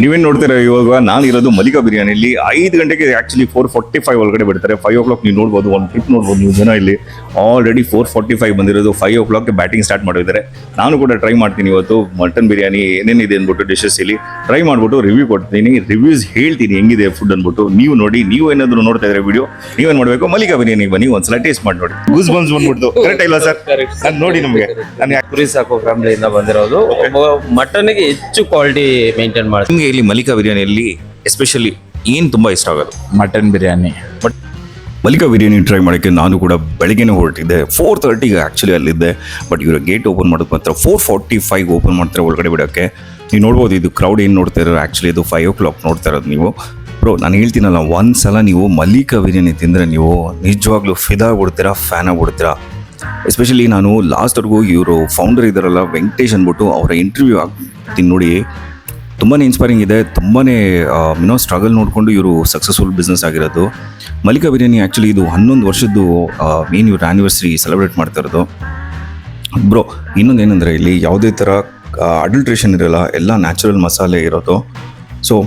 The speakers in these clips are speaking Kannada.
ನೀವೇನು ನೋಡ್ತೀರಾ ಇವಾಗ ನಾನು ಇರೋದು ಮಲ್ಲಿಕಾ ಬಿರಿಯಾನಿಯಲ್ಲಿ 5 ಗಂಟೆಗೆ ಆ್ಯಕ್ಚುಲಿ 4:45 ಒಳಗಡೆ ಬಿಡ್ತಾರೆ. 5 o'clock ನೀವು ನೋಡ್ಬೋದು, ಒಂದು ಟ್ರಿಪ್ ನೋಡ್ಬೋದು ನೀವು ಜನ ಇಲ್ಲಿ. ಆಲ್ರೆಡಿ 4:45 ಬಂದಿರೋದು, 5 o'clock ಬ್ಯಾಟಿಂಗ್ ಸ್ಟಾರ್ಟ್ ಮಾಡಿದ್ದಾರೆ. ನಾನು ಕೂಡ ಟ್ರೈ ಮಾಡ್ತೀನಿ ಇವತ್ತು ಮಟನ್ ಬಿರಿಯಾನಿ ಏನೇನಿದೆ ಅಂದ್ಬಿಟ್ಟು ಡಿಶಸ್ ಇಲ್ಲಿ ಟ್ರೈ ಮಾಡಿಬಿಟ್ಟು ರಿವ್ಯೂ ಕೊಡ್ತೀನಿ, ರಿವ್ಯೂಸ್ ಹೇಳ್ತೀನಿ ಹೆಂಗಿದೆ ಫುಡ್ ಅಂದ್ಬಿಟ್ಟು. ನೀವು ನೋಡಿ, ನೀವು ಏನಾದರೂ ನೋಡ್ತಾ ಇದ್ರೆ ವಿಡಿಯೋ ನೀವೇನು ಮಾಡಬೇಕು, ಮಲ್ಲಿಕಾ ಬಿರಿಯಾನಿಗೆ ಬನ್ನಿ, ಒಂದ್ಸಲ ಟೇಸ್ಟ್ ಮಾಡಿ ನೋಡಿ. ಗೂಸ್ ಬನ್ಸ್ ಬಂದ್ಬಿಟ್ಟು ಕರೆಕ್ಟ್ ಇಲ್ಲ ಸರ್? ನಾನು ನೋಡಿ ನಮಗೆ ನಾನು ಕುರಿ ಸಾಕೋ ಫ್ಯಾಮಿಲಿಯಿಂದ ಬಂದಿರೋದು. ಮಟನ್ಗೆ ಹೆಚ್ಚು ಕ್ವಾಲಿಟಿ ಮೇಂಟೈನ್ ಮಾಡ್ತೀವಿ. ನಿಮಗೆ ಇಲ್ಲಿ ಮಲ್ಲಿಕಾ ಬಿರಿಯಾನಿಯಲ್ಲಿ ಎಸ್ಪೆಷಲಿ ಏನು ತುಂಬ ಇಷ್ಟ ಆಗೋದು? Mutton biryani. But Mallika biryani try ಮಾಡೋಕ್ಕೆ ನಾನು ಕೂಡ ಬೆಳಗ್ಗೆನೇ ಹೊರಟಿದ್ದೆ. 4:30ಗೆ ಆ್ಯಕ್ಚುಲಿ ಅಲ್ಲಿದ್ದೆ. ಬಟ್ ಇವರು ಗೇಟ್ ಓಪನ್ ಮಾಡೋದು ಮಾತ್ರ 4:45 ಓಪನ್ ಮಾಡ್ತಾರೆ ಒಳಗಡೆ ಬಿಡೋಕ್ಕೆ. ನೀವು ನೋಡ್ಬೋದು, ಇದು ಕ್ರೌಡ್ ಏನು ನೋಡ್ತಾ ಇರೋ ಆ್ಯಕ್ಚುಲಿ ಇದು 5 o'clock ನೋಡ್ತಾ ಇರೋದು ನೀವು. ಬ್ರೋ ನಾನು ಹೇಳ್ತೀನಲ್ಲ, ಒಂದು ಸಲ ನೀವು ಮಲ್ಲಿಕಾ ಬಿರಿಯಾನಿ ತಿಂದರೆ ನೀವು ನಿಜವಾಗ್ಲೂ ಫಿದಾ ಆಗ್ಬಿಡ್ತೀರಾ, ಫ್ಯಾನ್ ಆಗ್ಬಿಡ್ತೀರಾ. ಎಸ್ಪೆಷಲಿ ನಾನು ಲಾಸ್ಟ್ವರೆಗೂ ಇವರು ಫೌಂಡರ್ ಇದ್ದಾರಲ್ಲ ವೆಂಕಟೇಶ್ ಅಂದ್ಬಿಟ್ಟು ಅವರ ಇಂಟರ್ವ್ಯೂ ಆಗ್ತೀನಿ ನೋಡಿ, ತುಂಬಾ ಇನ್ಸ್ಪೈರಿಂಗ್ ಇದೆ. ತುಂಬಾ ಸ್ಟ್ರಗಲ್ ನೋಡಿಕೊಂಡು ಇವರು ಸಕ್ಸಸ್ಫುಲ್ ಬಿಸ್ನೆಸ್ ಆಗಿರೋದು. ಮಲ್ಲಿಕಾ ಬಿರಿಯಾನಿ ಆ್ಯಕ್ಚುಲಿ ಇದು 11 ವರ್ಷದ್ದು ಮೇನ್ ಇವ್ರ ಆ್ಯನಿವರ್ಸರಿ ಸೆಲೆಬ್ರೇಟ್ ಮಾಡ್ತಾ ಇರೋದು. ಬ್ರೋ ಇನ್ನೊಂದು ಏನಂದರೆ ಇಲ್ಲಿ ಯಾವುದೇ ಥರ ಅಡಲ್ಟ್ರೇಷನ್ ಇರೋಲ್ಲ, ಎಲ್ಲ ನ್ಯಾಚುರಲ್ ಮಸಾಲೆ ಇರೋದು. ಸೊ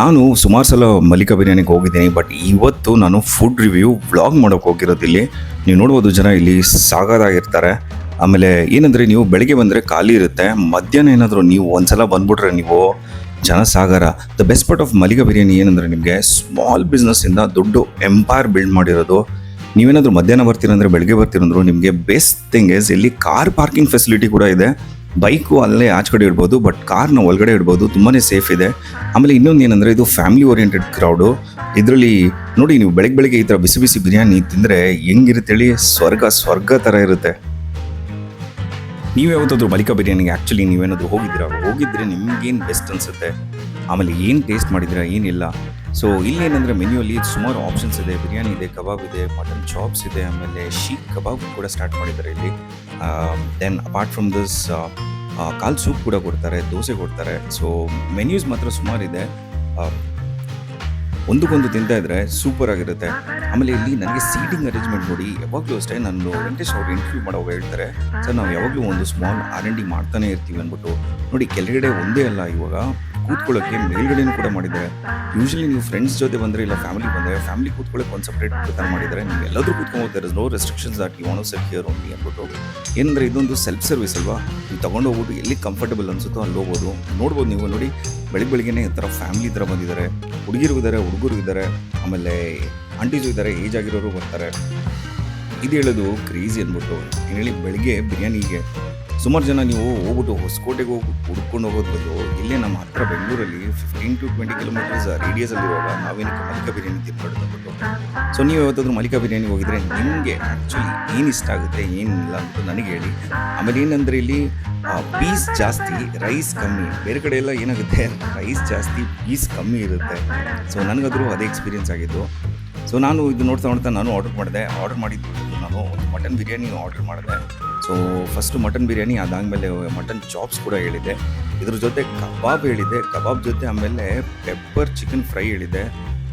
ನಾನು ಸುಮಾರು ಸಲ ಮಲ್ಲಿಕಾ ಬಿರಿಯಾನಿಗೆ ಹೋಗಿದ್ದೀನಿ, ಬಟ್ ಇವತ್ತು ನಾನು ಫುಡ್ ರಿವ್ಯೂ ವ್ಲಾಗ್ ಮಾಡೋಕ್ಕೆ ಹೋಗಿರೋದು. ಇಲ್ಲಿ ನೀವು ನೋಡ್ಬೋದು ಜನ ಇಲ್ಲಿ ಸಾಕಾಗಿರ್ತಾರೆ. ಆಮೇಲೆ ಏನಂದರೆ ನೀವು ಬೆಳಗ್ಗೆ ಬಂದರೆ ಖಾಲಿ ಇರುತ್ತೆ, ಮಧ್ಯಾಹ್ನ ಏನಾದರೂ ನೀವು ಒಂದ್ಸಲ ಬಂದ್ಬಿಟ್ರೆ ನೀವು ಜನ ಸಾಗರ. The best part of Mallika biryani ಏನಂದರೆ ನಿಮಗೆ ಸ್ಮಾಲ್ ಬಿಸ್ನೆಸ್ಸಿಂದ ದೊಡ್ಡ ಎಂಪೈರ್ ಬಿಲ್ಡ್ ಮಾಡಿರೋದು. ನೀವೇನಾದರೂ ಮಧ್ಯಾಹ್ನ ಬರ್ತೀರಂದರೆ ಬೆಳಗ್ಗೆ ಬರ್ತೀರಂದ್ರು ನಿಮಗೆ ಬೆಸ್ಟ್ ಥಿಂಗ್ ಇಸ್ ಇಲ್ಲಿ ಕಾರ್ ಪಾರ್ಕಿಂಗ್ ಫೆಸಿಲಿಟಿ ಕೂಡ ಇದೆ. ಬೈಕು ಅಲ್ಲೇ ಆಚೆ ಕಡೆ ಇಡ್ಬೋದು, ಬಟ್ ಕಾರ್ನ ಒಳಗಡೆ ಇಡ್ಬೋದು, ತುಂಬಾ ಸೇಫ್ ಇದೆ. ಆಮೇಲೆ ಇನ್ನೊಂದು ಏನಂದರೆ ಇದು ಫ್ಯಾಮಿಲಿ ಓರಿಯೆಂಟೆಡ್ ಕ್ರೌಡು. ಇದರಲ್ಲಿ ನೋಡಿ, ನೀವು ಬೆಳಗ್ಗೆ ಈ ಥರ ಬಿಸಿ ಬಿಸಿ ಬಿರಿಯಾನಿ ತಿಂದರೆ ಹೆಂಗಿರುತ್ತೆ ಹೇಳಿ, ಸ್ವರ್ಗ ಥರ ಇರುತ್ತೆ. ನೀವು ಯಾವತ್ತಾದ್ರೂ ಮಲ್ಲಿಕಾ ಬಿರಿಯಾನಿಗೆ ಆ್ಯಕ್ಚುಲಿ ನೀವೇನಾದರೂ ಹೋಗಿದ್ರೆ ನಿಮ್ಗೇನು ಬೆಸ್ಟ್ ಅನಿಸುತ್ತೆ, ಆಮೇಲೆ ಏನು ಟೇಸ್ಟ್ ಮಾಡಿದ್ದೀರಾ ಏನಿಲ್ಲ. ಸೊ ಇಲ್ಲೇನಂದರೆ ಮೆನ್ಯೂಲಿ ಸುಮಾರು ಆಪ್ಷನ್ಸ್ ಇದೆ. ಬಿರಿಯಾನಿ ಇದೆ, ಕಬಾಬ್ ಇದೆ, ಮಟನ್ ಚಾಪ್ಸ್ ಇದೆ, ಆಮೇಲೆ ಶೀಖ್ ಕಬಾಬ್ ಕೂಡ ಸ್ಟಾರ್ಟ್ ಮಾಡಿದ್ದಾರೆ ಇಲ್ಲಿ. ದೆನ್ ಅಪಾರ್ಟ್ ಫ್ರಮ್ ದಿಸ್ ಕಾಲ್ ಸೂಪ್ ಕೂಡ ಕೊಡ್ತಾರೆ, ದೋಸೆ ಕೊಡ್ತಾರೆ. ಸೊ ಮೆನ್ಯೂಸ್ ಮಾತ್ರ ಸುಮಾರಿದೆ. ಒಂದಕ್ಕೊಂದು ತಿಂತಾ ಇದ್ರೆ ಸೂಪರ್ ಆಗಿರುತ್ತೆ. ಆಮೇಲೆ ಇಲ್ಲಿ ನನಗೆ ಸೀಟಿಂಗ್ ಅರೇಂಜ್ಮೆಂಟ್ ನೋಡಿ, ಯಾವಾಗಲೂ ಅಷ್ಟೇ ನಾನು ವೆಂಕಟೇಶ್ ಅವರು ಇಂಟರ್ವ್ಯೂ ಮಾಡೋವಾಗ ಹೇಳ್ತಾರೆ, ಸರ್ ನಾವು ಯಾವಾಗಲೂ ಒಂದು ಸ್ಮಾಲ್ R&D ಮಾಡ್ತಾನೆ ಇರ್ತೀವಿ ಅಂದ್ಬಿಟ್ಟು. ನೋಡಿ ಕೆಳಗಡೆ ಒಂದೇ ಅಲ್ಲ, ಇವಾಗ ಕೂತ್ಕೊಳ್ಳೋಕ್ಕೆ ಮೇಲ್ಗಡೆನೂ ಕೂಡ ಮಾಡಿದ್ದಾರೆ. ಯೂಶಲಿ ನೀವು ಫ್ರೆಂಡ್ಸ್ ಜೊತೆ ಬಂದರೆ ಇಲ್ಲ ಫ್ಯಾಮಿಲಿ ಕೂತ್ಕೊಳ್ಳೋಕೆ ಒಂದು ಸಪ್ರೇಟ್ ಕೂತ್ಕೊಂಡು ಮಾಡಿದ್ದಾರೆ. ನೀವು ಎಲ್ಲಾದರೂ ಕೂತ್ಕೊಂಡು no restrictions that you want to sit here only ಅಂದ್ಬಿಟ್ಟು. ಏನಂದರೆ ಇದೊಂದು ಸೆಲ್ಫ್ ಸರ್ವಿಸ್ ಅಲ್ವಾ, ನೀವು ತೊಗೊಂಡು ಹೋಗ್ಬಿಟ್ಟು ಎಲ್ಲಿ ಕಂಫರ್ಟಬಲ್ ಅನಿಸುತ್ತೋ ಅಲ್ಲಿ ಹೋಗ್ಬೋದು. ನೋಡ್ಬೋದು ನೀವು ನೋಡಿ, ಬೆಳಗ್ಗೆನೇ ಈ ಥರ ಫ್ಯಾಮಿಲಿ ಥರ ಬಂದಿದ್ದಾರೆ. ಹುಡುಗರು ಇದ್ದಾರೆ, ಆಮೇಲೆ ಆಂಟೀಸು ಇದ್ದಾರೆ, ಏಜ್ ಆಗಿರೋರು ಬರ್ತಾರೆ. ಇದು ಹೇಳೋದು ಕ್ರೇಜಿ ಅಂದ್ಬಿಟ್ಟು. ಏನು ಹೇಳಿ, ಬೆಳಗ್ಗೆ ಬಿರಿಯಾನಿಗೆ ಸುಮಾರು ಜನ ನೀವು ಹೋಗ್ಬಿಟ್ಟು ಹೊಸಕೋಟೆಗೆ ಹೋಗಿ ಹುಡ್ಕೊಂಡು ಹೋಗೋದು ಬದಲು ಇಲ್ಲೇ ನಮ್ಮ ಹತ್ರ ಬೆಂಗಳೂರಲ್ಲಿ 15 to 20 kilometers ರೇಡಿಯಸಲ್ಲಿರುವಾಗ ನಾವೇನಕ್ಕೆ ಮಲ್ಲಿಕಾ ಬಿರಿಯಾನಿ ತಿನ್ಬಾರ್ದು ಅಂದ್ಬಿಟ್ಟು. ಸೊ ನೀವು ಯಾವತ್ತಾದ್ರೂ ಮಲ್ಲಿಕಾ ಬಿರಿಯಾನಿಗೆ ಹೋಗಿದ್ರೆ ನಿಮಗೆ ಆ್ಯಕ್ಚುಲಿ ಏನು ಇಷ್ಟ ಆಗುತ್ತೆ ಏನಿಲ್ಲ ಅಂದ್ಬಿಟ್ಟು ನನಗೆ ಹೇಳಿ. ಆಮೇಲೆ ಏನಂದರೆ ಇಲ್ಲಿ ಪೀಸ್ ಜಾಸ್ತಿ, ರೈಸ್ ಕಮ್ಮಿ. ಬೇರೆ ಕಡೆ ಎಲ್ಲ ಏನಾಗುತ್ತೆ, ರೈಸ್ ಜಾಸ್ತಿ, ಪೀಸ್ ಕಮ್ಮಿ ಇರುತ್ತೆ. ಸೊ ನನಗಾದರೂ ಅದೇ ಎಕ್ಸ್ಪೀರಿಯೆನ್ಸ್ ಆಗಿದ್ದು. ಸೊ ನಾನು ಇದು ನೋಡ್ತಾ ನಾನು ಆರ್ಡರ್ ಮಾಡಿದ್ದು ನಾನು ಒಂದು ಮಟನ್ ಬಿರಿಯಾನಿ ಆರ್ಡರ್ ಮಾಡಿದೆ. ಸೊ ಫಸ್ಟು ಮಟನ್ ಬಿರಿಯಾನಿ, ಅದಾದಮೇಲೆ ಮಟನ್ ಚಾಪ್ಸ್ ಕೂಡ ಹೇಳಿದೆ. ಇದ್ರ ಜೊತೆ ಕಬಾಬ್ ಹೇಳಿದೆ, ಕಬಾಬ್ ಜೊತೆ ಆಮೇಲೆ ಪೆಪ್ಪರ್ ಚಿಕನ್ ಫ್ರೈ ಹೇಳಿದೆ.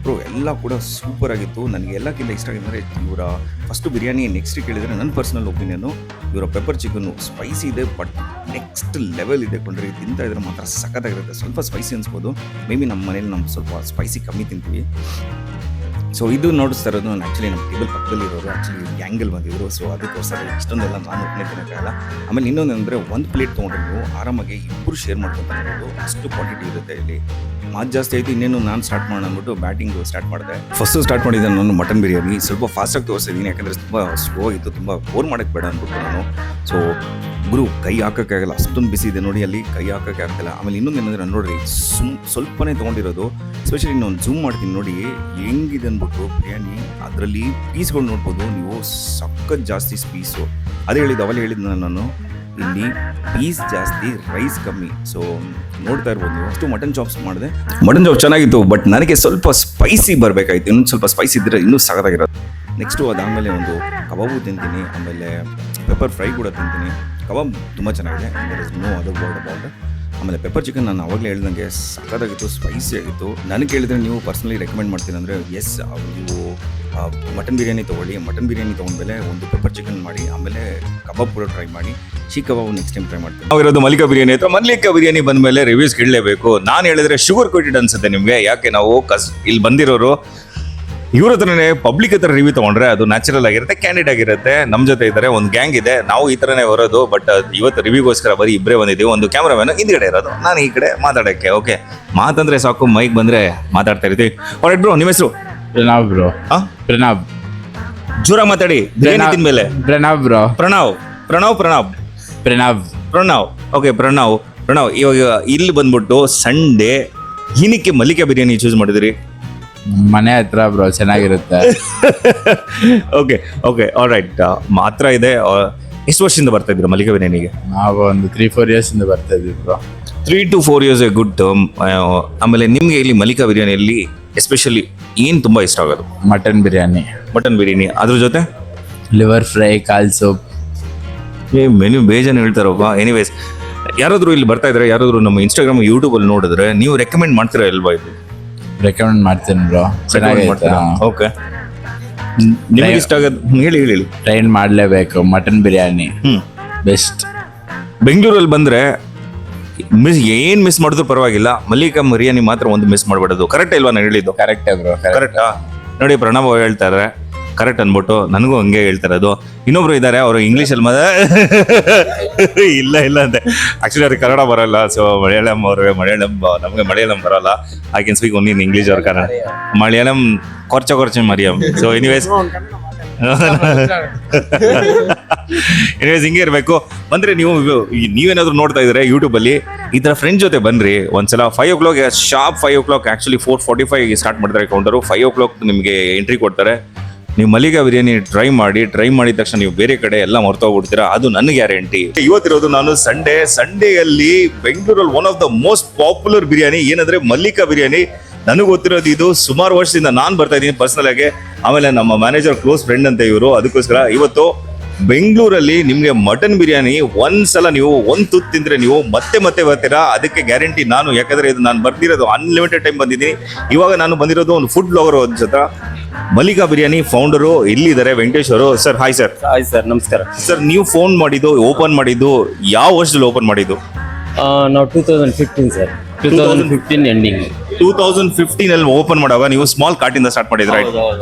ಬ್ರೋ ಎಲ್ಲ ಕೂಡ ಸೂಪರ್ ಆಗಿತ್ತು. ನನಗೆ ಎಲ್ಲಕ್ಕಿಂತ ಇಷ್ಟ ಆಗಿದ್ದರೆ ಇವರ ಫಸ್ಟು ಬಿರಿಯಾನಿ. ನೆಕ್ಸ್ಟ್ ಕೇಳಿದರೆ ನನ್ನ ಪರ್ಸನಲ್ ಒಪಿನಿಯನ್ನು, ಇವರ ಪೆಪ್ಪರ್ ಚಿಕನ್ನು ಸ್ಪೈಸಿ ಇದೆ, ಬಟ್ ನೆಕ್ಸ್ಟ್ ಲೆವೆಲ್ ಇದೆ ಕೊಂಡ್ರೆ. ತಿಂತಾ ಇದ್ರೆ ಮಾತ್ರ ಸಖತ್ತಾಗಿರುತ್ತೆ. ಸ್ವಲ್ಪ ಸ್ಪೈಸಿ ಅನ್ಸ್ಬೋದು, ಮೇ ಬಿ ನಮ್ಮ ಮನೇಲಿ ನಾವು ಸ್ವಲ್ಪ ಸ್ಪೈಸಿ ಕಮ್ಮಿ ತಿಂತೀವಿ. ಸೊ ಇದು ನೋಡಿಸ್ತಾ ಇರೋದು ನಾನು ಆ್ಯಕ್ಚುಲಿ ನಮ್ಮ ಟೇಬಲ್ ಪಕ್ಕದಲ್ಲಿರೋರು ಆ್ಯಕ್ಚುಲಿ ಗ್ಯಾಂಗಲ್ಲಿ ಬಂದಿದ್ರು. ಸೊ ಅದಕ್ಕೋಸ್ಕರ ಇಷ್ಟೊಂದೆಲ್ಲ ನಾನು ಒಬ್ಬನೇ ತಿನ್ನೋಕ್ಕಾಗಲ್ಲ. ಆಮೇಲೆ ಇನ್ನೊಂದು ಅಂದರೆ ಒಂದು ಪ್ಲೇಟ್ ತೊಗೊಂಡ್ರೆ ನೀವು ಆರಾಮಾಗಿ ಇಬ್ಬರು ಶೇರ್ ಮಾಡ್ಕೊಂಡು ಅಷ್ಟು ಕ್ವಾಂಟಿಟಿ ಇರುತ್ತೆ. ಇಲ್ಲಿ ಮಾತು ಜಾಸ್ತಿ ಆಯಿತು, ಇನ್ನೇನು ನಾನು ಸ್ಟಾರ್ಟ್ ಮಾಡೋಣ ಅಂದ್ಬಿಟ್ಟು ಬ್ಯಾಟಿಂಗು ಸ್ಟಾರ್ಟ್ ಮಾಡಿದೆ. ಫಸ್ಟು ಸ್ಟಾರ್ಟ್ ಮಾಡಿದ್ದೆ ನಾನು ಮಟನ್ ಬಿರಿಯಾನಿ. ಸ್ವಲ್ಪ ಫಾಸ್ಟಾಗಿ ತೋರಿಸಿದ್ದೀನಿ, ಯಾಕಂದರೆ ತುಂಬ ಸ್ಲೋ ಆಗಿತ್ತು, ತುಂಬ ಬೋರ್ ಮಾಡೋಕ್ಕೆ ಬೇಡ ಅಂದ್ಬಿಟ್ಟು ನಾನು. ಸೊ ಗುರು ಕೈ ಹಾಕೋಕ್ಕಾಗಲ್ಲ, ಅಷ್ಟೊಂದು ಬಿಸಿ ಇದೆ ನೋಡಿ, ಅಲ್ಲಿ ಕೈ ಹಾಕೋಕ್ಕೆ ಆಗ್ತಿಲ್ಲ. ಆಮೇಲೆ ಇನ್ನೊಂದು ಏನಂದರೆ ನಾನು ನೋಡ್ರಿ ಸ್ವಲ್ಪನೇ ತೊಗೊಂಡಿರೋದು. ಸ್ಪೆಷಲಿ ನಾನು ಝೂಮ್ ಮಾಡ್ತೀನಿ ನೋಡಿ ಹೆಂಗಿದೆ ಅಂದ್ಬಿಟ್ಟು ಬಿರಿಯಾನಿ. ಅದರಲ್ಲಿ ಪೀಸ್ಗಳು ನೋಡ್ಬೋದು ನೀವು, ಸಖತ್ ಜಾಸ್ತಿ ಪೀಸು. ಅದೇ ಅವಲೇ ಹೇಳಿದ್ನ ನಾನು, ಇಲ್ಲಿ ಪೀಸ್ ಜಾಸ್ತಿ, ರೈಸ್ ಕಮ್ಮಿ. ಸೊ ನೋಡ್ತಾ ಇರ್ಬೋದು ನೀವು. ಅಷ್ಟು ಮಟನ್ ಚಾಪ್ಸ್ ಮಾಡಿದೆ. ಮಟನ್ ಚಾಪ್ ಚೆನ್ನಾಗಿತ್ತು, ಬಟ್ ನನಗೆ ಸ್ವಲ್ಪ ಸ್ಪೈಸಿ ಬರಬೇಕಾಯ್ತು. ಇನ್ನೊಂದು ಸ್ವಲ್ಪ ಸ್ಪೈಸಿ ಇದ್ದರೆ ಇನ್ನೂ ಸಖತ್ತಾಗಿರೋದು. ನೆಕ್ಸ್ಟು ಅದಾದಮೇಲೆ ಒಂದು ಕಬಾಬು ತಿಂತೀನಿ, ಆಮೇಲೆ ಪೆಪ್ಪರ್ ಫ್ರೈ ಕೂಡ ತಿಂತೀನಿ. ಕಬಾಬ್ ತುಂಬ ಚೆನ್ನಾಗಿದೆ, ನೋ ಅದರ್ ವರ್ಡ್ ಅಬೌಟ್. ಆಮೇಲೆ ಪೆಪ್ಪರ್ ಚಿಕನ್ ನಾನು ಅವಾಗಲೇ ಹೇಳ್ದಂಗೆ ಸಕ್ಕತ್ತಾಗಿತ್ತು, ಸ್ಪೈಸಿ ಆಗಿತ್ತು. ನನಗೆ ಕೇಳಿದ್ರೆ ನೀವು ಪರ್ಸ್ನಲಿ ರೆಕಮೆಂಡ್ ಮಾಡ್ತೀನಿ ಅಂದರೆ ಎಸ್, ನೀವು ಮಟನ್ ಬಿರಿಯಾನಿ ತೊಗೊಳ್ಳಿ. ಮಟನ್ ಬಿರಿಯಾನಿ ತೊಗೊಂಡ್ಮೇಲೆ ಒಂದು ಪೆಪ್ಪರ್ ಚಿಕನ್ ಮಾಡಿ, ಆಮೇಲೆ ಕಬಾಬ್ ಕೂಡ ಟ್ರೈ ಮಾಡಿ. ಶೀಖ್ ಕಬಾಬ್ ನೆಕ್ಸ್ಟ್ ಟೈಮ್ ಟ್ರೈ ಮಾಡ್ತೀನಿ. ನಾವಿರೋದು ಮಲ್ಲಿಕಾ ಬಿರಿಯಾನಿ ಹತ್ರ. ಮಲ್ಲಿಕಾ ಬಿರಿಯಾನಿ ಬಂದಮೇಲೆ ರಿವ್ಯೂಸ್ ಕೇಳಲೇಬೇಕು. ನಾನು ಹೇಳಿದ್ರೆ ಶುಗರ್ ಕೋಟೆಡ್ ಅನ್ಸುತ್ತೆ ನಿಮಗೆ. ಯಾಕೆ ನಾವು ಇಲ್ಲಿ ಬಂದಿರೋರು ಇವ್ರ ಹತ್ರನೇ ಪಬ್ಲಿಕ್ ಹತ್ರ ರಿವ್ಯೂ ತೊಗೊಂಡ್ರೆ ಅದು ನ್ಯಾಚುರಲ್ ಆಗಿರುತ್ತೆ, ಕ್ಯಾಂಡಿಡ್ ಆಗಿರುತ್ತೆ. ನಮ್ಮ ಜೊತೆ ಇದ್ದಾರೆ, ಒಂದು ಗ್ಯಾಂಗ್ ಇದೆ, ನಾವು ಈ ಥರನೇ ಬರೋದು. ಬಟ್ ಇವತ್ತು ರಿವ್ಯೂಗೋಸ್ಕರ ಬರೀ ಇಬ್ಬರೇ ಬಂದಿದ್ದೀವಿ. ಒಂದು ಕ್ಯಾಮ್ರಾಮ್ಯಾನ್ ಹಿಂದ್ಗಡೆ ಇರೋದು, ನಾನು ಈ ಕಡೆ ಮಾತಾಡೋಕ್ಕೆ. ಓಕೆ, ಮಾತಂದ್ರೆ ಸಾಕು, ಮೈಕ್ ಬಂದರೆ ಮಾತಾಡ್ತಾ ಇರ್ತೀವಿ. ಆಲ್ರೈಟ್ ಬ್ರೋ, ನಿಮ್ಮ ಹೆಸರು? ಪ್ರಣವ್ ಬ್ರೋ. ಪ್ರಣವ್. ಜೋರಾಗಿ ಮಾತಾಡಿ, ಬಿರಿಯಾನಿ ತಿಂದ್ಮೇಲೆ. ಪ್ರಣವ್ ಬ್ರೋ. ಪ್ರಣವ್. ಓಕೆ, ಪ್ರಣವ್. ಇವಾಗ ಇಲ್ಲಿ ಬಂದ್ಬಿಟ್ಟು ಸಂಡೇ ಏನಕ್ಕೆ ಮಲ್ಲಿಕಾ ಬಿರಿಯಾನಿ ಚೂಸ್ ಮಾಡಿದಿರಿ? ಮನೆ ಹತ್ರ ಬ್ರೋ, ಚೆನ್ನಾಗಿರುತ್ತೆ. Okay, all right. ಮಾತ್ರ ಇದೆ. ಎಷ್ಟು ವರ್ಷದಿಂದ ಬರ್ತಾ ಇದ್ರು ಮಲ್ಲಿಕಾ ಬಿರಿಯಾನಿಗೆ? ನಾವು ಒಂದು 3-4 years ಇಂದ ಬರ್ತಾ ಇದ್ವಿ bro. 3 to 4 years A good term. ಆಮೇಲೆ ನಿಮಗೆ ಇಲ್ಲಿ ಮಲ್ಲಿಕಾ ಬಿರಿಯಾನಿಯಲ್ಲಿ ಎಸ್ಪೆಷಲಿ ಏನು ತುಂಬ ಇಷ್ಟ ಆಗೋದು? ಮಟನ್ ಬಿರಿಯಾನಿ, ಅದ್ರ ಜೊತೆ ಲಿವರ್ ಫ್ರೈ, ಕಾಲ್ ಸೂಪ್. ಮೆನು ಬೇಜಾನು ಹೇಳ್ತಾರಪ್ಪ. ಎನಿವೇಸ್, ಯಾರಾದರೂ ಇಲ್ಲಿ ಬರ್ತಾ ಇದ್ರೆ, ಯಾರಾದರೂ ನಮ್ಮ ಇನ್ಸ್ಟಾಗ್ರಾಮ್, ಯೂಟ್ಯೂಬಲ್ಲಿ ನೋಡಿದ್ರೆ ನೀವು ರೆಕಮೆಂಡ್ ಮಾಡ್ತೀರಾ ಅಲ್ವಾ? ಇದು ರೆಕಮೆಂಡ್ ಮಾಡ್ತೀನಿ ಬ್ರೋ, ಚೆನ್ನಾಗಿರುತ್ತೆ. ಓಕೆ, ನಿಮಗೆ ಇಷ್ಟ ಆಗೋದು ಹೇಳಿ. ಟ್ರೈನ್ ಮಾಡಲೇಬೇಕು, ಮಟನ್ ಬಿರಿಯಾನಿ ಬೆಸ್ಟ್. ಬೆಂಗಳೂರಲ್ಲಿ ಬಂದರೆ ಮಿಸ್ ಮಾಡಿದ್ರು ಪರವಾಗಿಲ್ಲ, ಮಲ್ಲಿಕಾ ಬಿರಿಯಾನಿ ಮಾತ್ರ ಒಂದು ಮಿಸ್ ಮಾಡಬಾರ್ದು. ಕರೆಕ್ಟ್ ಇಲ್ವಾ ನಾನು ಹೇಳಿದ್ದು? ಕರೆಕ್ಟೇ ಬ್ರೋ, ಕರೆಕ್ಟಾ? ನೋಡಿ, ಪ್ರಣವ್ ಹೇಳ್ತಾರೆ ಕರೆಕ್ಟ್ ಅಂದ್ಬಿಟ್ಟು, ನನಗೂ ಹಂಗೆ ಹೇಳ್ತಾರೆ. ಅದು ಇನ್ನೊಬ್ರು ಇದ್ದಾರೆ, ಅವರು ಇಂಗ್ಲೀಷಲ್ಲಿ ಇಲ್ಲ ಅಂತೆ. ಆಕ್ಚುಲಿ ಅವ್ರಿಗೆ ಕನ್ನಡ ಬರಲ್ಲ, ಸೊ ಮಲಯಾಳಂ ಅವ್ರಿಗೆ ನಮಗೆ ಮಲಯಾಳಂ ಬರಲ್ಲ. I can speak only in English ಅವ್ರ ಕನ್ನಡ. ಮಲಯಾಳಂ ಕೊರ್ಚ ಮರಿಯಂ. ಸೊ ಎನಿವೇಸ್ ಹಿಂಗೆ ಇರಬೇಕು. ಬಂದರೆ ನೀವೇನಾದರೂ ನೋಡ್ತಾ ಇದ್ರೆ ಯೂಟ್ಯೂಬಲ್ಲಿ, ಈ ಥರ ಫ್ರೆಂಡ್ ಜೊತೆ ಬನ್ನಿರಿ ಒಂದ್ಸಲ. 5 o'clock sharp, 5 o'clock actually 4:45 start ಮಾಡ್ತಾರೆ ಕೌಂಟರು. 5 o'clock ನಿಮಗೆ ಎಂಟ್ರಿ ಕೊಡ್ತಾರೆ. ನೀವು ಮಲ್ಲಿಕಾ ಬಿರಿಯಾನಿ ಟ್ರೈ ಮಾಡಿದ ತಕ್ಷಣ ನೀವು ಬೇರೆ ಕಡೆ ಎಲ್ಲ ಮರ್ತೋಗ್ಬಿಡ್ತೀರಾ, ಅದು ನನ್ನ ಗ್ಯಾರಂಟಿ. ಇವತ್ತಿರೋದು ನಾನು ಸಂಡೇಯಲ್ಲಿ ಬೆಂಗಳೂರಲ್ಲಿ one of the most popular biryani ಏನಂದ್ರೆ ಮಲ್ಲಿಕಾ ಬಿರಿಯಾನಿ. ನನಗೆ ಗೊತ್ತಿರೋದು ಇದು ಸುಮಾರು ವರ್ಷದಿಂದ ನಾನು ಬರ್ತಾ ಇದ್ದೀನಿ ಪರ್ಸನಲ್ ಆಗಿ. ಆಮೇಲೆ ನಮ್ಮ ಮ್ಯಾನೇಜರ್ ಕ್ಲೋಸ್ ಫ್ರೆಂಡ್ ಅಂತ ಇವರು. ಅದಕ್ಕೋಸ್ಕರ ಇವತ್ತು ಬೆಂಗಳೂರಲ್ಲಿ ನಿಮಗೆ ಮಟನ್ ಬಿರಿಯಾನಿ ಒಂದ್ಸಲ ನೀವು ಒಂದು ತುತ್ತು ತಿಂದ್ರೆ ನೀವು ಮತ್ತೆ ಬರ್ತೀರಾ, ಅದಕ್ಕೆ ಗ್ಯಾರಂಟಿ ನಾನು. ಯಾಕಂದ್ರೆ ಇದು ನಾನು ಬರ್ದಿರೋದು ಅನ್ಲಿಮಿಟೆಡ್ ಟೈಮ್ ಬಂದಿದ್ದೀನಿ. ಇವಾಗ ನಾನು ಬಂದಿರೋದು ಒಂದು ಫುಡ್ ಬ್ಲಾಗರ್ ಜೊತೆ. ಮಲ್ಲಿಕಾ ಬಿರಿಯಾನಿ ಫೌಂಡರು ಇಲ್ಲಿದ್ದಾರೆ, ವೆಂಕಟೇಶ್ ಅವರು. Sir, hi sir. Hi sir, ನಮಸ್ಕಾರ ಸರ್. ನೀವು ಓಪನ್ ಮಾಡಿದ್ದು ಯಾವ ವರ್ಷದಲ್ಲಿ ಓಪನ್ ಮಾಡಿದ್ದು? ನಾವು 2015 ಸರ್, 2015 ಎಂಡಿಂಗ್. 2015 ಅಲ್ಲಿ ಓಪನ್ ಮಾಡುವಾಗ ನೀವು ಸ್ಮಾಲ್ ಕಾರ್ಟಿಂದ ಸ್ಟಾರ್ಟ್ ಮಾಡಿದ್ರೆ?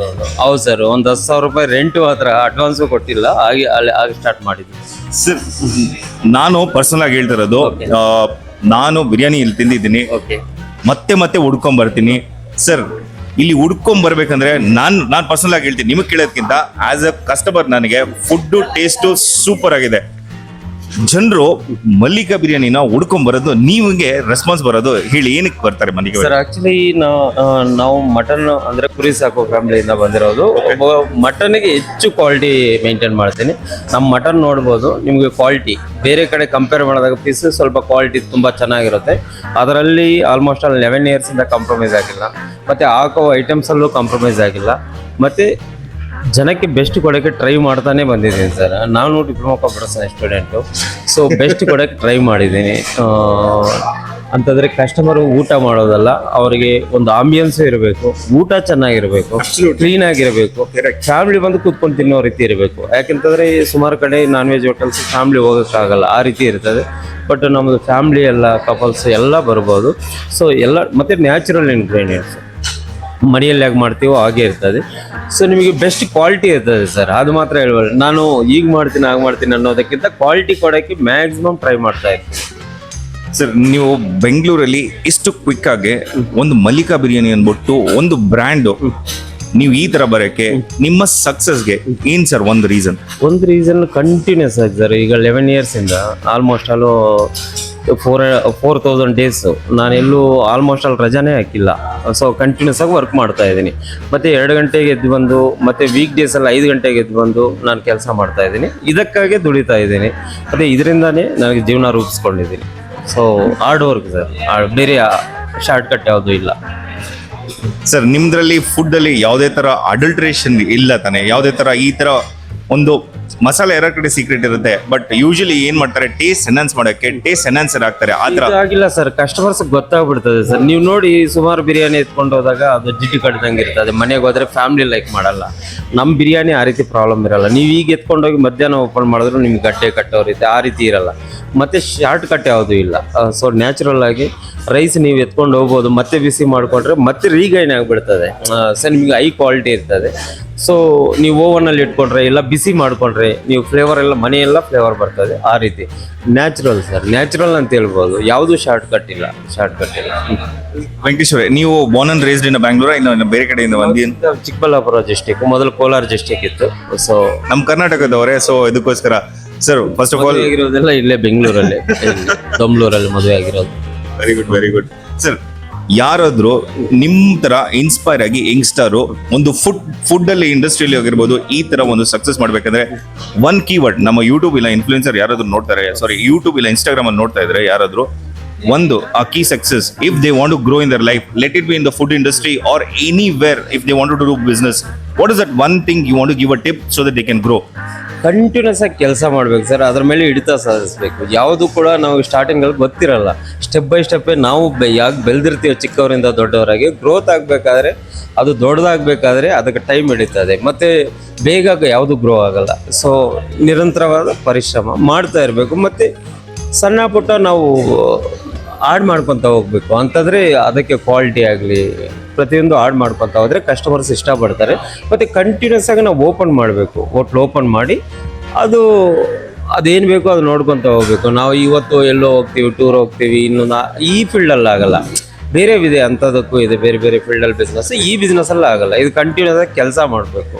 ಹೌದು ಸರ್, ಒಂದು 10,000 ರೂಪಾಯಿ ರೆಂಟು ಹತ್ರ ಅಡ್ವಾನ್ಸು ಕೊಟ್ಟಿಲ್ಲ, ಹಾಗೆ ಸ್ಟಾರ್ಟ್ ಮಾಡಿದ್ವಿ ಸರ್. ನಾನು ಪರ್ಸನಲ್ ಆಗಿ ಹೇಳ್ತಿರೋದು, ನಾನು ಬಿರಿಯಾನಿ ಇಲ್ಲಿ ತಿಂದಿದ್ದೀನಿ, ಮತ್ತೆ ಹುಡ್ಕೊಂಡ್ ಬರ್ತೀನಿ ಸರ್. ಇಲ್ಲಿ ಹುಡ್ಕೊಂಡ್ ಬರ್ಬೇಕಂದ್ರೆ ನಾನು ಪರ್ಸನಲ್ ಆಗಿ ಹೇಳ್ತೀನಿ, ನಿಮಗೆ ಕೇಳೋದಕ್ಕಿಂತ ಆಸ್ ಅ ಕಸ್ಟಮರ್ ನನಗೆ ಫುಡ್ ಟೇಸ್ಟು ಸೂಪರ್ ಆಗಿದೆ. ಜನರು ಮಲ್ಲಿಕಾ ಬಿರಿಯಾನಿನ ಹುಡ್ಕೊಂಡ್ ಬರೋದು, ನೀವಿಗೆ ರೆಸ್ಪಾನ್ಸ್ ಬರೋದು, ಹೇಳಿ ಏನಕ್ಕೆ ಬರ್ತಾರೆ ಮಲ್ಲಿಕಾ? ಸರ್, ಆಕ್ಚುಲಿ ನಾವು ಮಟನ್ ಅಂದ್ರೆ ಕುರಿ ಸಾಕೋ ಫ್ಯಾಮಿಲಿಯಿಂದ ಬಂದಿರೋದು. ಮಟನ್ಗೆ ಹೆಚ್ಚು ಕ್ವಾಲಿಟಿ ಮೇಂಟೈನ್ ಮಾಡ್ತೀನಿ. ನಮ್ಮ ಮಟನ್ ನೋಡ್ಬೋದು, ನಿಮಗೆ ಕ್ವಾಲಿಟಿ ಬೇರೆ ಕಡೆ ಕಂಪೇರ್ ಮಾಡಿದಾಗ ಪೀಸ್ ಸ್ವಲ್ಪ ಕ್ವಾಲಿಟಿ ತುಂಬಾ ಚೆನ್ನಾಗಿರುತ್ತೆ. ಅದರಲ್ಲಿ ಆಲ್ಮೋಸ್ಟ್ 11 years ಇಂದ ಕಾಂಪ್ರಮೈಸ್ ಆಗಿಲ್ಲ, ಮತ್ತೆ ಹಾಕೋ ಐಟಮ್ಸ್ ಅಲ್ಲೂ ಕಾಂಪ್ರಮೈಸ್ ಆಗಿಲ್ಲ, ಮತ್ತೆ ಜನಕ್ಕೆ ಬೆಸ್ಟ್ ಕೊಡೋಕ್ಕೆ ಟ್ರೈ ಮಾಡ್ತಾನೆ ಬಂದಿದ್ದೀನಿ ಸರ್. ನಾನು diploma computer science student, so best ಕೊಡೋಕ್ಕೆ ಟ್ರೈ ಮಾಡಿದ್ದೀನಿ. ಅಂತಂದರೆ ಕಸ್ಟಮರು ಊಟ ಮಾಡೋದಲ್ಲ, ಅವರಿಗೆ ಒಂದು ಆಂಬಿಯನ್ಸು ಇರಬೇಕು, ಊಟ ಚೆನ್ನಾಗಿರಬೇಕು, ಕ್ಲೀನಾಗಿರಬೇಕು, ಫ್ಯಾಮಿಲಿ ಬಂದು ಕೂತ್ಕೊಂಡು ತಿನ್ನೋ ರೀತಿ ಇರಬೇಕು. ಯಾಕೆಂತಂದರೆ ಸುಮಾರು ಕಡೆ ನಾನ್ ವೆಜ್ ಹೋಟೆಲ್ಸ್ ಫ್ಯಾಮಿಲಿ ಹೋಗೋಕ್ಕಾಗಲ್ಲ, ಆ ರೀತಿ ಇರ್ತದೆ. ಬಟ್ ನಮ್ಮದು ಫ್ಯಾಮಿಲಿ ಎಲ್ಲ ಕಪಲ್ಸ್ ಎಲ್ಲ ಬರ್ಬೋದು. ಸೊ ಎಲ್ಲ ಮತ್ತು ನ್ಯಾಚುರಲ್ ಇಂಗ್ರೀಡಿಯೆಂಟ್ಸ್ ಮನೆಯಲ್ಲಿ ಹೇಗೆ ಮಾಡ್ತೀವೋ ಹಾಗೆ ಇರ್ತದೆ. ಸೊ ನಿಮಗೆ ಬೆಸ್ಟ್ ಕ್ವಾಲಿಟಿ ಇರ್ತದೆ ಸರ್, ಅದು ಮಾತ್ರ ಹೇಳ್ಬೋದು. ನಾನು ಈಗ ಮಾಡ್ತೀನಿ ಆಗ ಮಾಡ್ತೀನಿ ಅನ್ನೋದಕ್ಕಿಂತ ಕ್ವಾಲಿಟಿ ಕೊಡೋಕ್ಕೆ ಮ್ಯಾಕ್ಸಿಮಮ್ ಟ್ರೈ ಮಾಡ್ತಾ ಇರ್ತೀನಿ ಸರ್. ನೀವು ಬೆಂಗಳೂರಲ್ಲಿ ಇಷ್ಟು ಕ್ವಿಕ್ ಆಗಿ ಒಂದು ಮಲ್ಲಿಕಾ ಬಿರಿಯಾನಿ ಅಂದ್ಬಿಟ್ಟು ಒಂದು ಬ್ರ್ಯಾಂಡು, ನೀವು ಈ ತರ ಬರೋಕ್ಕೆ ನಿಮ್ಮ ಸಕ್ಸಸ್ಗೆ ಏನ್ ಸರ್ ಒಂದು ರೀಸನ್? ಕಂಟಿನ್ಯೂಸ್ ಆಗಿ ಸರ್, ಈಗ 11 years ಇಂದ ಆಲ್ಮೋಸ್ಟ್ ಅಲ್ಲೂ 4,000 days ನಾನೆಲ್ಲೂ ಆಲ್ಮೋಸ್ಟ್ ಅಲ್ಲಿ ರಜಾನೇ ಹಾಕಿಲ್ಲ. ಸೊ ಕಂಟಿನ್ಯೂಸ್ ಆಗಿ ವರ್ಕ್ ಮಾಡ್ತಾ ಇದ್ದೀನಿ. ಮತ್ತು 2 ಗಂಟೆಗೆ ಎದ್ದು ಬಂದು, ಮತ್ತು ವೀಕ್ ಡೇಸಲ್ಲಿ 5 ಗಂಟೆಗೆ ಎದ್ದು ಬಂದು ನಾನು ಕೆಲಸ ಮಾಡ್ತಾ ಇದ್ದೀನಿ. ಇದಕ್ಕಾಗಿ ದುಡಿತಾ ಇದ್ದೀನಿ, ಮತ್ತು ಇದರಿಂದಾನೇ ನನಗೆ ಜೀವನ ರೂಪಿಸ್ಕೊಂಡಿದ್ದೀನಿ. ಸೊ ಹಾರ್ಡ್ ವರ್ಕ್ ಸರ್, ಬೇರೆ ಶಾರ್ಟ್ ಕಟ್ ಯಾವುದೂ ಇಲ್ಲ ಸರ್. ನಿಮ್ದ್ರಲ್ಲಿ ಫುಡ್ ಅಲ್ಲಿ ಯಾವುದೇ ತರ ಅಡಲ್ಟ್ರೇಷನ್ ಇಲ್ಲ ತಾನೆ? ಯಾವುದೇ ತರ ಈ ತರ ಒಂದು ಮಸಾಲೆ ಎರಡ್ ಕಡೆ ಸೀಕ್ರೆಟ್ ಇರುತ್ತೆ, ಬಟ್ ಯೂಶಲಿ ಏನ್ ಮಾಡ್ತಾರೆ ಟೇಸ್ಟ್ ಎನ್ಹಾನ್ಸ್ ಮಾಡಕ್ಕೆ ಟೇಸ್ಟ್ ಎನ್ಹಾನ್ಸರ್ ಆಗ್ತಾರೆ ಆ ತರ. ಆಗಿಲ್ಲ ಸರ್, ಕಸ್ಟಮರ್ಸ್ ಗೊತ್ತಾಗ್ಬಿಡ್ತದೆ ಸರ್. ನೀವು ನೋಡಿ ಸುಮಾರು ಬಿರಿಯಾನಿ ಎತ್ಕೊಂಡು ಹೋದಾಗ ಅದು ಜಿಡ್ಡು ಕಟ್ಟದಂಗೆ ಇರ್ತದೆ. ಮನೆಗೆ ಹೋದ್ರೆ ಫ್ಯಾಮಿಲಿ ಲೈಕ್ ಮಾಡಲ್ಲ. ನಮ್ಮ ಬಿರಿಯಾನಿ ಆ ರೀತಿ ಪ್ರಾಬ್ಲಮ್ ಇರಲ್ಲ. ನೀವು ಈಗ ಎತ್ಕೊಂಡೋಗಿ ಮಧ್ಯಾಹ್ನ ಓಪನ್ ಮಾಡಿದ್ರು ನಿಮ್ಗೆ ಗಡ್ಡೆ ಕಟ್ಟೋರಿದೆ, ಆ ರೀತಿ ಇರಲ್ಲ. ಮತ್ತೆ ಶಾರ್ಟ್ ಕಟ್ ಯಾವುದೂ ಇಲ್ಲ. ಸೊ ನ್ಯಾಚುರಲ್ ಆಗಿ ರೈಸ್ ನೀವು ಎತ್ಕೊಂಡು ಹೋಗ್ಬೋದು, ಮತ್ತೆ ಬಿಸಿ ಮಾಡಿಕೊಂಡ್ರೆ ಮತ್ತೆ ರೀಗೈನ್ ಆಗಿಬಿಡ್ತದೆ. ಸೊ ನಿಮಗೆ ಹೈ ಕ್ವಾಲಿಟಿ ಇರ್ತದೆ. ಸೊ ನೀವು ಓವನಲ್ಲಿ ಇಟ್ಕೊಂಡ್ರೆ ಇಲ್ಲ ಬಿಸಿ ಮಾಡಿಕೊಂಡ್ರೆ ನೀವು ಫ್ಲೇವರ್ ಎಲ್ಲ ಮನೆಯೆಲ್ಲ ಫ್ಲೇವರ್ ಬರ್ತದೆ. ಆ ರೀತಿ ನ್ಯಾಚುರಲ್ ಸರ್, ನ್ಯಾಚುರಲ್ ಅಂತ ಹೇಳ್ಬೋದು. ಯಾವುದು ಶಾರ್ಟ್ ಕಟ್ ಇಲ್ಲ. ವೆಂಕಟೇಶ್ ಅವರೇ, ನೀವು ಬೋರ್ನ್ ಅಂಡ್ ರೇಸ್ಡ್ ಇನ್ ಬ್ಯಾಂಗ್ಳೂರ್, ಇನ್ನು ಬೇರೆ ಕಡೆಯಿಂದ ಬಂದು? ಚಿಕ್ಕಬಳ್ಳಾಪುರ ಡಿಸ್ಟಿಕ್, ಮೊದಲು ಕೋಲಾರ ಡಿಸ್ಟಿಕ್ ಇತ್ತು. ಸೊ ನಮ್ಮ ಕರ್ನಾಟಕದವರೇ. ಸೊ ಇದಕ್ಕೋಸ್ಕರ ಸರ್ ಫಸ್ಟ್ ಆಫ್ ಆಲ್ ಆಗಿರೋದೆಲ್ಲ ಇಲ್ಲೇ ಬೆಂಗಳೂರಲ್ಲಿ, ದೊಮ್ಲೂರಲ್ಲಿ ಮದುವೆ ಆಗಿರೋದು. Very good sir. ಯಾರಾದ್ರೂ ನಿಮ್ ತರ ಇನ್ಸ್ಪೈರ್ ಆಗಿ ಯಂಗ್ಸ್ಟರು ಒಂದು ಫುಡ್ ಅಲ್ಲಿ ಇಂಡಸ್ಟ್ರಿಯಲ್ಲಿ ಆಗಿರ್ಬೋದು ಈ ತರ ಒಂದು ಸಕ್ಸಸ್ ಮಾಡ್ಬೇಕಂದ್ರೆ ಒನ್ ಕೀವರ್ಡ್, ನಮ್ಮ ಯೂಟ್ಯೂಬ್ ಇಲ್ಲ ಇನ್ಫ್ಲೂಯೆನ್ಸರ್ ಯಾರಾದ್ರೂ ನೋಡ್ತಾರೆ, ಯೂಟ್ಯೂಬ್ ಇಲ್ಲ ಇನ್ಸ್ಟಾಗ್ರಾಮ್ ಅಲ್ಲಿ ನೋಡ್ತಾ ಇದ್ರೆ ಯಾರಾದ್ರೂ ಒಂದು ಆ key success, if they want to grow in their life, let it be in the food industry or anywhere, if they want to do business, what is that one thing you want to give a tip so that they can grow? Continuous ಆಗಿ ಕೆಲಸ ಮಾಡ್ಬೇಕು ಸರ್, ಅದ್ರ ಮೇಲೆ ಹಿಡಿತ ಸಾಧಿಸ್ಬೇಕು. ಯಾವುದು ಕೂಡ ನಾವು ಸ್ಟಾರ್ಟಿಂಗಲ್ಲಿ ಗೊತ್ತಿರಲ್ಲ. ಸ್ಟೆಪ್ ಬೈ ಸ್ಟೆಪ್ಪೇ ನಾವು ಯಾಕೆ ಬೆಳೆದಿರ್ತೀವಿ ಚಿಕ್ಕವರಿಂದ ದೊಡ್ಡವರಾಗಿ. ಗ್ರೋತ್ ಆಗಬೇಕಾದ್ರೆ, ಅದು ದೊಡ್ಡದಾಗಬೇಕಾದ್ರೆ ಅದಕ್ಕೆ ಟೈಮ್ ಹಿಡಿತದೆ, ಮತ್ತು ಬೇಗ ಯಾವುದು ಗ್ರೋ ಆಗಲ್ಲ. ಸೊ ನಿರಂತರವಾದ ಪರಿಶ್ರಮ ಮಾಡ್ತಾ ಇರಬೇಕು. ಮತ್ತು ಸಣ್ಣ ಪುಟ್ಟ ನಾವು ಆಡ್ ಮಾಡ್ಕೊತ ಹೋಗ್ಬೇಕು ಅಂತಂದರೆ ಅದಕ್ಕೆ ಕ್ವಾಲಿಟಿ ಆಗಲಿ ಪ್ರತಿಯೊಂದು ಆಡ್ ಮಾಡ್ಕೊತ ಹೋದರೆ ಕಸ್ಟಮರ್ಸ್ ಇಷ್ಟಪಡ್ತಾರೆ. ಮತ್ತು ಕಂಟಿನ್ಯೂಸ್ ಆಗಿ ನಾವು ಓಪನ್ ಮಾಡಬೇಕು. ಹೋಟ್ಲ್ ಓಪನ್ ಮಾಡಿ ಅದೇನು ಬೇಕೋ ಅದು ನೋಡ್ಕೊತ ಹೋಗ್ಬೇಕು. ನಾವು ಇವತ್ತು ಎಲ್ಲೋ ಹೋಗ್ತೀವಿ, ಟೂರ್ ಹೋಗ್ತೀವಿ, ಇನ್ನು ಈ ಫೀಲ್ಡಲ್ಲಿ ಆಗಲ್ಲ. ಬೇರೆ ಇದೆ ಅಂಥದಕ್ಕೂ ಇದೆ, ಬೇರೆ ಬೇರೆ ಫೀಲ್ಡಲ್ಲಿ ಬಿಸ್ನೆಸ್. ಈ ಬಿಸ್ನೆಸ್ಸಲ್ಲಿ ಆಗಲ್ಲ. ಇದು ಕಂಟಿನ್ಯೂಸ್ ಆಗಿ ಕೆಲಸ ಮಾಡಬೇಕು.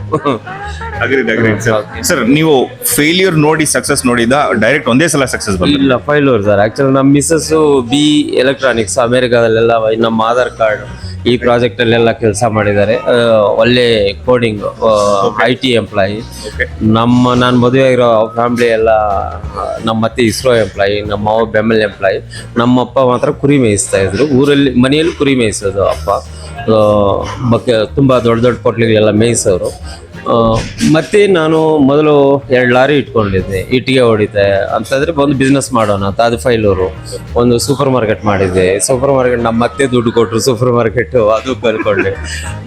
ಸರ್, ನೀವು ಫೇಲ್ಯೂರ್ ನೋಡಿ ಸಕ್ಸಸ್ ನೋಡಿದ ಡೈರೆಕ್ಟ್ ಒಂದೇ ಸಲ ಸಕ್ಸಸ್ ಬಂದಿಲ್ಲ? ಇಲ್ಲ, ಫೈಲೂರ್ ಸರ್. ಆ್ಯಕ್ಚುಲಿ ನಮ್ಮ ಮಿಸ್ಸಸ್ಸು ಬಿ ಎಲೆಕ್ಟ್ರಾನಿಕ್ಸ್ ಅಮೇರಿಕಾದಲ್ಲೆಲ್ಲ ನಮ್ಮ ಆಧಾರ್ ಕಾರ್ಡ್ ಈ ಪ್ರಾಜೆಕ್ಟಲ್ಲೆಲ್ಲ ಕೆಲಸ ಮಾಡಿದ್ದಾರೆ. ಒಳ್ಳೆ ಕೋಡಿಂಗ್ IT ಎಂಪ್ಲಾಯಿ. ನಾನು ಮದುವೆ ಆಗಿರೋ ಫ್ಯಾಮ್ಲಿ ಎಲ್ಲ ನಮ್ಮ ಅತ್ತೆ ಇಸ್ರೋ ಎಂಪ್ಲಾಯಿ, ನಮ್ಮ ಅವ್ವ ಬೆಮ್ಮಲ್ ಎಂಪ್ಲಾಯಿ. ನಮ್ಮಪ್ಪ ಮಾತ್ರ ಕುರಿ ಮೇಯಿಸ್ತಾ ಇದ್ರು ಊರಲ್ಲಿ, ಮನೆಯಲ್ಲಿ ಕುರಿ ಮೇಯಿಸೋದು ಅಪ್ಪ. ತುಂಬ ದೊಡ್ಡ ದೊಡ್ಡ ಕೊಟ್ಲಿಗಳೆಲ್ಲ ಮೇಯಿಸೋರು. ಮತ್ತೆ ನಾನು ಮೊದಲು 2 ಲಾರಿ ಇಟ್ಕೊಂಡಿದ್ದೆ, ಇಟ್ಟಿಗೆ ಹೊಡಿತೆ ಅಂತಂದರೆ ಒಂದು ಬಿಸ್ನೆಸ್ ಮಾಡೋಣ ಅಂತ. ಅದು ಫೈಲೂರು. ಒಂದು ಸೂಪರ್ ಮಾರ್ಕೆಟ್ ಮಾಡಿದ್ದೆ. ಸೂಪರ್ ಮಾರ್ಕೆಟ್ ನಮ್ಮ ಮತ್ತೆ ದುಡ್ಡು ಕೊಟ್ಟರು, ಸೂಪರ್ ಮಾರ್ಕೆಟು ಅದು ಕಲ್ಕೊಂಡೆ.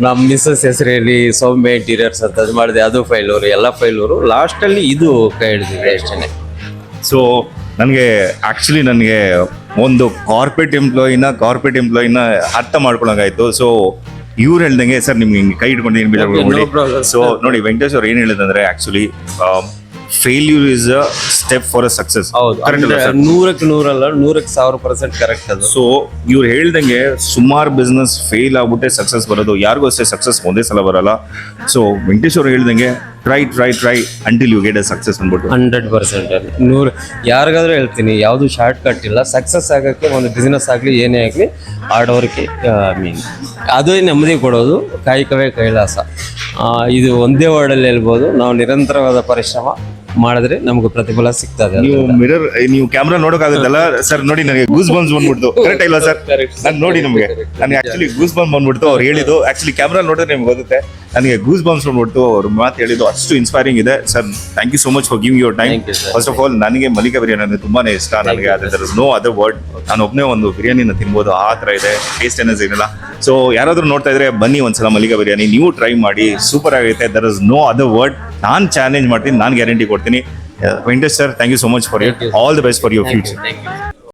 ನಮ್ಮ ಮಿಸ್ಸಸ್ ಹೆಸರಲ್ಲಿ ಸೌಮ್ಯ ಇಂಟೀರಿಯರ್ಸ್ ಅಂತ ಅದು ಮಾಡಿದೆ, ಅದು ಫೈಲೂರು. ಎಲ್ಲ ಫೈಲೂರು. ಲಾಸ್ಟಲ್ಲಿ ಇದು ಕೈ ಹಿಡಿದಿದೆ ಅಷ್ಟೇ. ಸೊ ನನಗೆ ಒಂದು ಕಾರ್ಪೊರೇಟ್ ಎಂಪ್ಲಾಯಿನ ಅರ್ಥ ಮಾಡ್ಕೊಳಂಗಾಯ್ತು. ಸೊ ಇವ್ರು ಹೇಳ್ದಂಗೆ ಸರ್ ನಿಮ್ಗೆ ಹಿಂಗೆ ಕೈ ಇಟ್ಕೊಂಡು ಏನು ಬೇಜಾರು. ಸೊ ನೋಡಿ ವೆಂಕಟೇಶ್ ಅವ್ರು ಏನು ಹೇಳಿದಂದ್ರೆ actually failure is a step for a success. Correct, 100ಕ್ಕೆ 100 ಅಲ್ಲ, 100ಕ್ಕೆ 1000% ಕರೆಕ್ಟ್ ಅದು. ಸೊ ಇವ್ರು ಹೇಳ್ದಂಗೆ ಸುಮಾರು ಬಿಸ್ನೆಸ್ ಫೇಲ್ ಆಗ್ಬಿಟ್ಟೆ ಸಕ್ಸಸ್ ಬರೋದು. ಯಾರಿಗೂ ಅಷ್ಟೇ ಸಕ್ಸಸ್ ಒಂದೇ ಸಲ ಬರಲ್ಲ. ಸೊ ವೆಂಕಟೇಶ್ ಅವ್ರು ಹೇಳ್ದಂಗೆ try until you get a success ಅಂದ್ಬಿಟ್ಟು 100% 100 ಯಾರಿಗಾದ್ರೂ ಹೇಳ್ತೀನಿ, ಯಾವುದು ಶಾರ್ಟ್ ಕಟ್ ಇಲ್ಲ. ಸಕ್ಸಸ್ ಆಗೋಕ್ಕೆ ಒಂದು ಬಿಸ್ನೆಸ್ ಆಗಲಿ ಏನೇ ಆಗಲಿ ಹಾರ್ಡ್ ವರ್ಕ್ ಮೀನ್ ಅದೇ ನೆಮ್ಮದಿ ಕೊಡೋದು. ಕಾಯಕವೇ ಕೈಲಾಸ. ಇದು ಒಂದೇ ವರ್ಡಲ್ಲಿ ಹೇಳ್ಬೋದು. ನಾವು ನಿರಂತರವಾದ ಪರಿಶ್ರಮ ಮಾಡಿದ್ರೆ ನಮ್ಗೆ ಪ್ರತಿಫಲ ಸಿಗ್ತದೆ. ನೀವು ಕ್ಯಾಮ್ರಾ ನೋಡೋಕ್ಕಾಗುತ್ತಲ್ಲ ಸರ್? ನೋಡಿ ನನಗೆ ಗೂಸ್ ಬಂಪ್ಸ್ ಬಂದ್ಬಿಡ್ತು. ಕರೆಕ್ಟ್ ಇಲ್ಲ ಸರ್? ನಾನು ನೋಡಿ ನನಗೆ ಆಕ್ಚುಲಿ ಗೂಸ್ ಬಂಪ್ ಬಂದ್ಬಿಡ್ತು ಅವ್ರು ಹೇಳಿದ್ದು. ಆಕ್ಚುಲಿ ಕ್ಯಾಮ್ರಾ ನೋಡಿದ್ರೆ ನಿಮ್ಗೆ ಗೊತ್ತೆ, ನನಗೆ ಗೂಸ್ ಬಂಪ್ಸ್ ಬಂದ್ಬಿಡ್ತು ಅವ್ರ ಮಾತು ಹೇಳಿದ್ದು. ಅಷ್ಟು ಇನ್ಸ್ಪೈರಿಂಗ್ ಇದೆ sir. Thank you so much for giving your time. First of all ನನಗೆ ಮಲ್ಲಿಕಾ ಬಿರಿಯಾನಿ ಅಂದ್ರೆ ತುಂಬಾನೇ ಇಷ್ಟ. ನನಗೆ ಅದರ ನೋ ಅದರ್ ವರ್ಡ್. ನಾನು ಒಬ್ಬನೇ ಒಂದು ಬಿರಿಯಾನಿನ ತಿನ್ಬೋದು, ಆ ಥರ ಇದೆ. ಟೇಸ್ಟ್ ಏನಸ್ ಏನಿಲ್ಲ. ಸೊ ಯಾರಾದ್ರೂ ನೋಡ್ತಾ ಇದ್ರೆ ಬನ್ನಿ ಒಂದ್ಸಲ ಮಲ್ಲಿಕಾ ಬಿರಿಯಾನಿ, ನೀವು ಟ್ರೈ ಮಾಡಿ. ಸೂಪರ್ ಆಗೈತೆ. There is no other word. ನಾನು ಚಾಲೆಂಜ್ ಮಾಡ್ತೀನಿ, ನಾನು ಗ್ಯಾರಂಟಿ ಕೊಡ್ತೀನಿ. Venkatesh sir, thank you so much for all the best for your future.